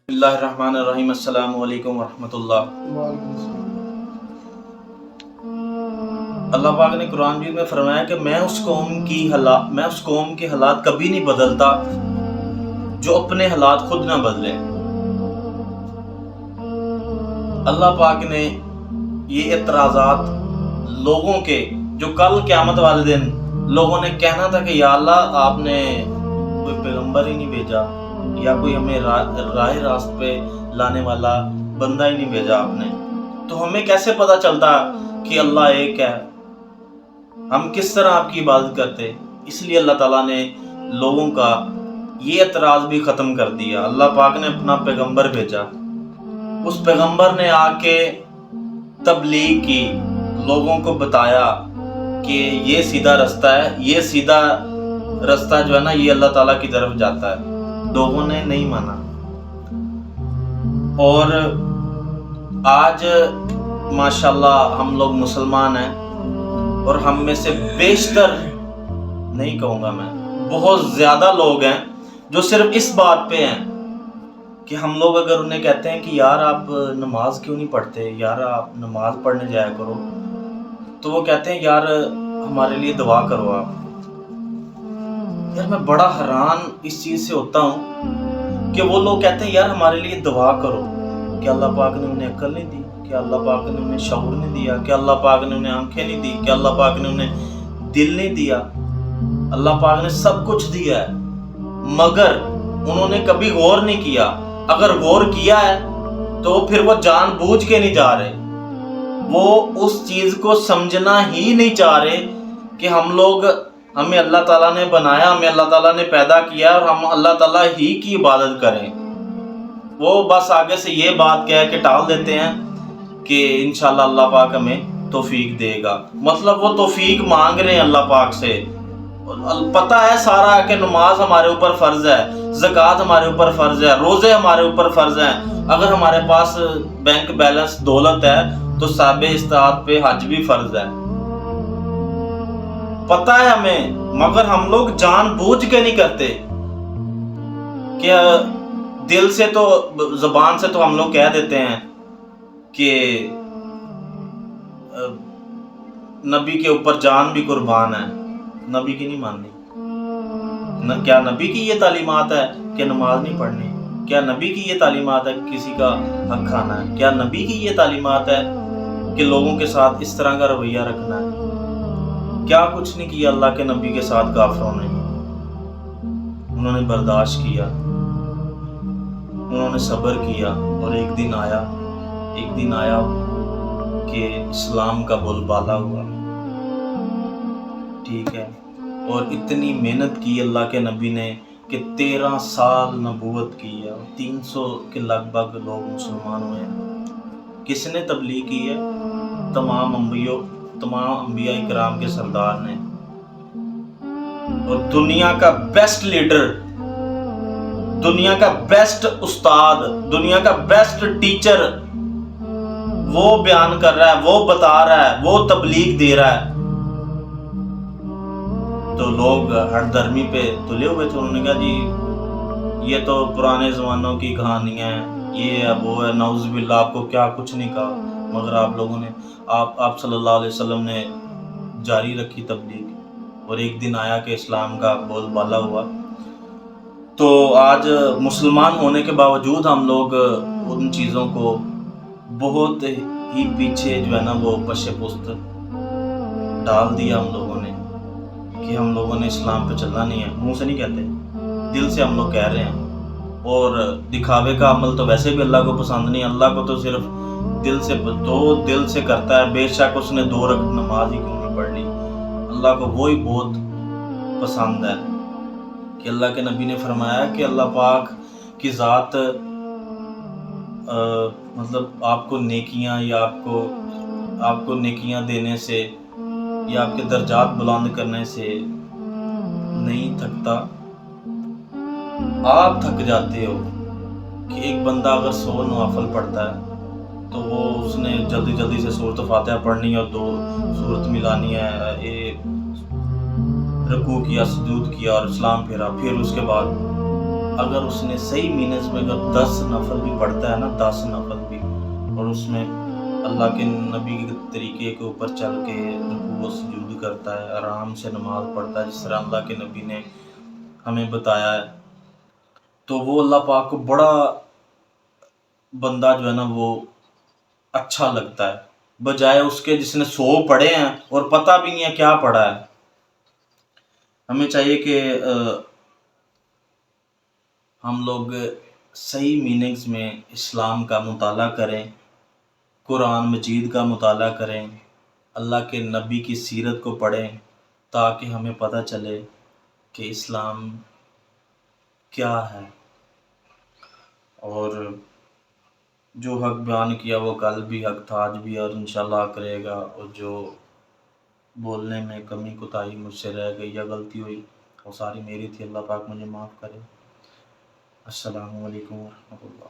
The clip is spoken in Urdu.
بسم اللہ الرحمن الرحیم۔ السلام علیکم ورحمۃ اللہ۔ اللہ پاک نے قرآن مجید میں فرمایا کہ میں اس قوم کے حالات کبھی نہیں بدلتا جو اپنے حالات خود نہ بدلے۔ اللہ پاک نے یہ اعتراضات لوگوں کے جو کل قیامت والے دن لوگوں نے کہنا تھا کہ یا اللہ آپ نے کوئی پیغمبر ہی نہیں بھیجا، یا کوئی ہمیں راہ راست پہ لانے والا بندہ ہی نہیں بھیجا آپ نے، تو ہمیں کیسے پتا چلتا کہ اللہ ایک ہے؟ ہم کس طرح آپ کی عبادت کرتے؟ اس لیے اللہ تعالیٰ نے لوگوں کا یہ اعتراض بھی ختم کر دیا۔ اللہ پاک نے اپنا پیغمبر بھیجا، اس پیغمبر نے آ کے تبلیغ کی، لوگوں کو بتایا کہ یہ سیدھا رستہ ہے، یہ سیدھا رستہ جو ہے نا یہ اللہ تعالیٰ کی طرف جاتا ہے۔ لوگوں نے نہیں مانا، اور آج ماشاءاللہ ہم لوگ مسلمان ہیں، اور ہم میں سے بیشتر نہیں کہوں گا میں، بہت زیادہ لوگ ہیں جو صرف اس بات پہ ہیں کہ ہم لوگ اگر انہیں کہتے ہیں کہ یار آپ نماز کیوں نہیں پڑھتے، یار آپ نماز پڑھنے جایا کرو، تو وہ کہتے ہیں یار ہمارے لیے دعا کرو آپ۔ یار میں بڑا حیران اس چیز سے ہوتا ہوں کہ وہ لوگ کہتے ہیں یار ہمارے لیے دعا کرو، کہ اللہ پاک نے انہیں عقل نہیں دی، کہ اللہ پاک نے انہیں شعور نہیں دیا، کہ اللہ پاک نے انہیں آنکھیں نہیں دی، کہ اللہ پاک نے انہیں دل نہیں دیا۔ اللہ پاک نے سب کچھ دیا ہے، مگر انہوں نے کبھی غور نہیں کیا۔ اگر غور کیا ہے تو پھر وہ جان بوجھ کے نہیں جا رہے، وہ اس چیز کو سمجھنا ہی نہیں چاہ رہے کہ ہمیں اللہ تعالیٰ نے بنایا، ہمیں اللہ تعالیٰ نے پیدا کیا، اور ہم اللہ تعالیٰ ہی کی عبادت کریں۔ وہ بس آگے سے یہ بات کہہ کے ٹال دیتے ہیں کہ انشاءاللہ اللہ پاک ہمیں توفیق دے گا۔ مطلب وہ توفیق مانگ رہے ہیں اللہ پاک سے۔ پتہ ہے سارا کہ نماز ہمارے اوپر فرض ہے، زکوٰۃ ہمارے اوپر فرض ہے، روزے ہمارے اوپر فرض ہیں، اگر ہمارے پاس بینک بیلنس دولت ہے تو صاحب استطاعت پہ حج بھی فرض ہے۔ پتہ ہے ہمیں، مگر ہم لوگ جان بوجھ کے نہیں کرتے کہ دل سے تو، زبان سے تو ہم لوگ کہہ دیتے ہیں کہ نبی کے اوپر جان بھی قربان ہے، نبی کی نہیں ماننی۔ کیا نبی کی یہ تعلیمات ہے کہ نماز نہیں پڑھنی؟ کیا نبی کی یہ تعلیمات ہے کسی کا حق کھانا ہے؟ کیا نبی کی یہ تعلیمات ہے کہ لوگوں کے ساتھ اس طرح کا رویہ رکھنا ہے؟ کیا کچھ نہیں کیا اللہ کے نبی کے ساتھ کافروں نے۔ انہوں نے برداشت کیا، انہوں نے صبر کیا، اور ایک دن آیا کہ اسلام کا بول بالا ہوا، ٹھیک ہے۔ اور اتنی محنت کی اللہ کے نبی نے کہ 13 سال نبوت کی ہے، 300 کے لگ بھگ لوگ مسلمان ہوئے ہیں۔ کس نے تبلیغ کی ہے؟ تمام انبیاء کرام کے سردار نے۔ اور دنیا کا بیسٹ لیڈر، دنیا کا بیسٹ استاد، دنیا کا بیسٹ ٹیچر وہ بیان کر رہا ہے، وہ بتا رہا ہے، وہ تبلیغ دے رہا ہے، تو لوگ ہر دھرمی پہ تلے ہوئے تھے۔ انہوں نے کہا جی یہ تو پرانے زمانوں کی کہانیاں ہیں، یہ ہے وہ ہے، نعوذ باللہ، آپ کو کیا کچھ نہیں کہا، مگر آپ لوگوں نے آپ صلی اللہ علیہ وسلم نے جاری رکھی تبلیغ، اور ایک دن آیا کہ اسلام کا بول بالا ہوا۔ تو آج مسلمان ہونے کے باوجود ہم لوگ ان چیزوں کو بہت ہی پیچھے جو ہے نا وہ پش پست ڈال دیا ہم لوگوں نے، کہ ہم لوگوں نے اسلام پہ چلنا نہیں ہے۔ منہ سے نہیں کہتے، دل سے ہم لوگ کہہ رہے ہیں، اور دکھاوے کا عمل تو ویسے بھی اللہ کو پسند نہیں۔ اللہ کو تو صرف دل سے کرتا ہے، بے شک اس نے 2 رکعت نماز ہی کیوں نہیں پڑھ لی، اللہ کو وہی بہت پسند ہے۔ کہ اللہ کے نبی نے فرمایا کہ اللہ پاک کی ذات مطلب آپ کو نیکیاں، یا آپ کو نیکیاں دینے سے، یا آپ کے درجات بلند کرنے سے نہیں تھکتا، آپ تھک جاتے ہو۔ کہ ایک بندہ اگر 100 نوافل پڑھتا ہے تو اس نے جلدی سے سورۃ فاتحہ پڑھنی ہے، اور 2 سورت ملانی ہے، رکوع کیا، سجود کیا، اور اسلام پھیرا، پھر اس کے بعد اگر اس نے صحیح میننگز میں اگر 10 نفل بھی پڑھتا ہے نا، 10 نفل بھی، اور اس میں اللہ کے نبی کے طریقے کے اوپر چل کے رکوع و سجود کرتا ہے، آرام سے نماز پڑھتا ہے جس طرح اللہ کے نبی نے ہمیں بتایا ہے، تو وہ اللہ پاک کو بڑا بندہ جو ہے نا وہ اچھا لگتا ہے، بجائے اس کے جس نے 100 پڑھے ہیں اور پتہ بھی نہیں ہے کیا پڑھا ہے۔ ہمیں چاہیے کہ ہم لوگ صحیح میننگز میں اسلام کا مطالعہ کریں، قرآن مجید کا مطالعہ کریں، اللہ کے نبی کی سیرت کو پڑھیں، تاکہ ہمیں پتہ چلے کہ اسلام کیا ہے، اور جو حق بیان کیا وہ کل بھی حق تھا، آج بھی، اور انشاءاللہ کرے گا، اور جو بولنے میں کمی کوتاہی مجھ سے رہ گئی یا غلطی ہوئی وہ ساری میری تھی، اللہ پاک مجھے معاف کرے۔ السلام علیکم ورحمۃ اللہ۔